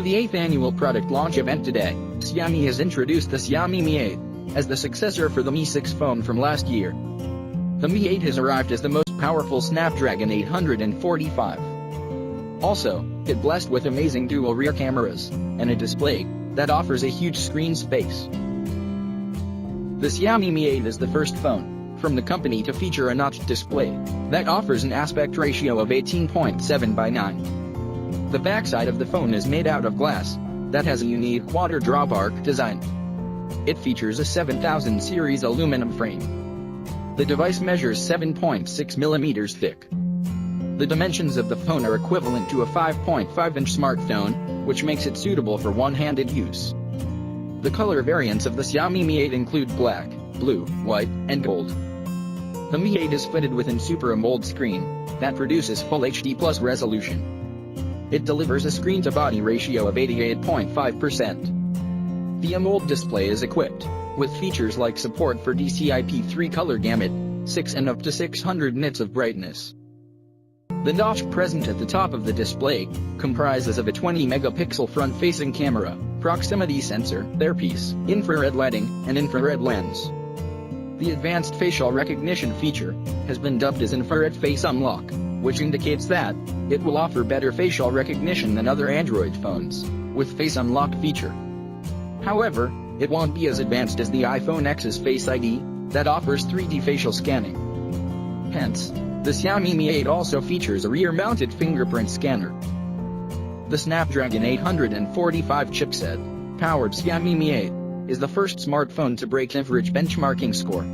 the 8th annual product launch event today, Xiaomi has introduced the Xiaomi Mi 8 as the successor for the Mi 6 phone from last year. The Mi 8 has arrived as the most powerful Snapdragon 845. Also, it blessed with amazing dual rear cameras and a display that offers a huge screen space. The Xiaomi Mi 8 is the first phone from the company to feature a notched display that offers an aspect ratio of 18.7 by 9. The backside of the phone is made out of glass that has a unique water drop arc design. It features a 7000 series aluminum frame. The device measures 7.6 mm thick. The dimensions of the phone are equivalent to a 5.5-inch smartphone, which makes it suitable for one-handed use. The color variants of the Xiaomi Mi 8 include black, blue, white, and gold. The Mi 8 is fitted with a Super AMOLED screen that produces Full HD Plus resolution. It delivers a screen-to-body ratio of 88.5%. The AMOLED display is equipped with features like support for DCI-P3 color gamut, 6 and up to 600 nits of brightness. The notch present at the top of the display comprises of a 20-megapixel front-facing camera, proximity sensor, earpiece, infrared lighting, and infrared lens. The advanced facial recognition feature has been dubbed as infrared face unlock, which indicates that it will offer better facial recognition than other Android phones with face unlock feature. However, it won't be as advanced as the iPhone X's Face ID that offers 3D facial scanning. Hence, the Xiaomi Mi 8 also features a rear-mounted fingerprint scanner. The Snapdragon 845 chipset powered Xiaomi Mi 8 is the first smartphone to break average benchmarking score.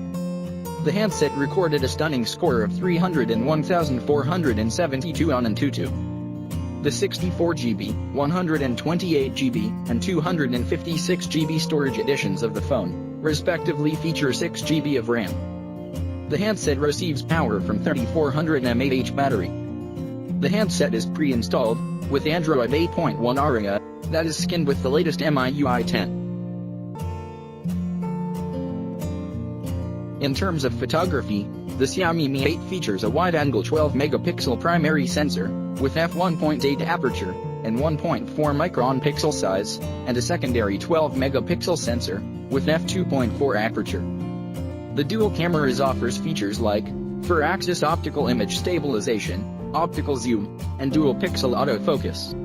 The handset recorded a stunning score of 301,472 on Antutu. The 64GB, 128GB, and 256GB storage editions of the phone respectively feature 6GB of RAM. The handset receives power from 3400 mAh battery. The handset is pre-installed with Android 8.1 Aria that is skinned with the latest MIUI 10. In terms of photography, the Xiaomi Mi 8 features a wide-angle 12-megapixel primary sensor with f1.8 aperture and 1.4 micron pixel size, and a secondary 12-megapixel sensor with f2.4 aperture. The dual cameras offers features like 4-axis optical image stabilization, optical zoom, and dual-pixel autofocus.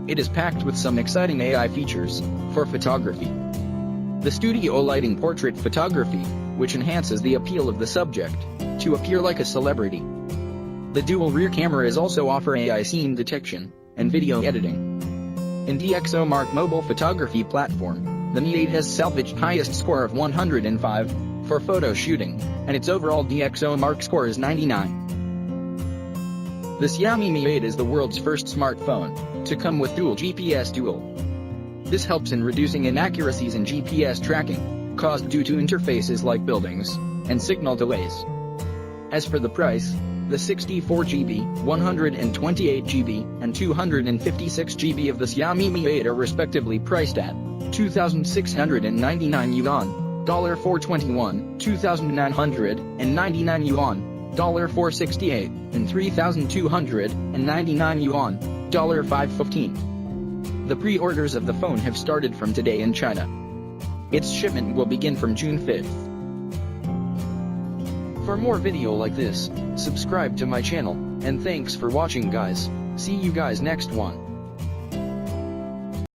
It is packed with some exciting AI features for photography. The studio lighting portrait photography, which enhances the appeal of the subject to appear like a celebrity. The dual rear cameras also offer AI scene detection and video editing. In DxOMark mobile photography platform, the Mi 8 has salvaged highest score of 105 for photo shooting, and its overall DxOMark score is 99. The Xiaomi Mi 8 is the world's first smartphone to come with dual GPS dual. This helps in reducing inaccuracies in GPS tracking caused due to interfaces like buildings and signal delays. As for the price, the 64GB, 128GB, and 256GB of the Xiaomi Mi 8 are respectively priced at 2,699 yuan, $421, 2,999 yuan, $468, and 3,299 yuan, $515. The pre-orders of the phone have started from today in China. Its shipment will begin from June 5th. For more video like this, subscribe to my channel, and thanks for watching guys. See you guys next one.